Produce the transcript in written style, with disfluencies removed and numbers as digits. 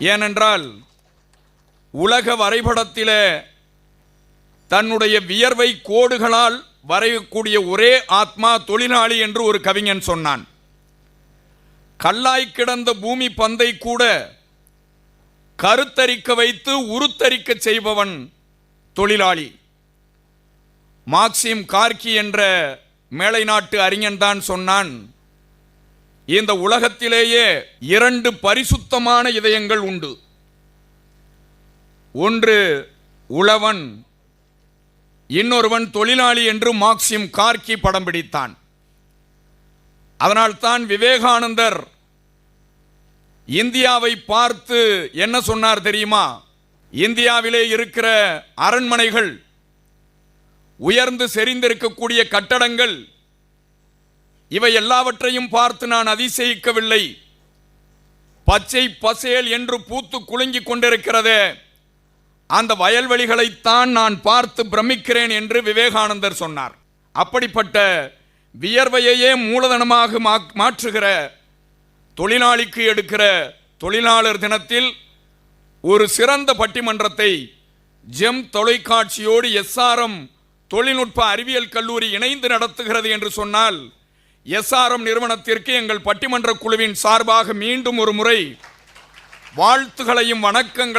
ஏனென்றால் உலக வரைபடத்திலே தன்னுடைய வியர்வை கோடுகளால் வரையக்கூடிய ஒரே ஆத்மா தொழிலாளி என்று ஒரு கவிஞன் சொன்னான். கல்லாய் கிடந்த பூமி பந்தை கூட கருத்தரிக்க வைத்து உருத்தரிக்க செய்பவன் தொழிலாளி. மாக்சிம் கார்கி என்ற மேலை நாட்டு அறிஞன் தான் சொன்னான், இந்த உலகத்திலேயே 2 பரிசுத்தமான இதயங்கள் உண்டு. ஒன்று உழவன், இன்னொருவன் தொழிலாளி என்று மாக்சிம் கார்கி படம் பிடித்தான். அதனால்தான் விவேகானந்தர் இந்தியாவை பார்த்து என்ன சொன்னார் தெரியுமா? இந்தியாவிலே இருக்கிற அரண்மனைகள், உயர்ந்து செறிந்திருக்கக்கூடிய கட்டடங்கள், இவை எல்லாவற்றையும் பார்த்து நான் அதிசயிக்கவில்லை. பச்சை பசேல் என்று பூத்து குலுங்கிக் கொண்டிருக்கிறதே அந்த வயல்வெளிகளைத்தான் நான் பார்த்து பிரமிக்கிறேன் என்று விவேகானந்தர் சொன்னார். அப்படிப்பட்ட வியர்வையையே மூலதனமாக மாற்றுகிற தொழிலாளிக்கு எடுக்கிற தொழிலாளர் தினத்தில் ஒரு சிறந்த பட்டிமன்றத்தை ஜெம் தொலைக்காட்சியோடு SRM தொழில்நுட்ப அறிவியல் கல்லூரி இணைந்து நடத்துகிறது என்று சொன்னால், SRM நிறுவனத்திற்கு எங்கள் பட்டிமன்ற குழுவின் சார்பாக மீண்டும் ஒரு முறை வாழ்த்துகளையும் வணக்கங்களையும்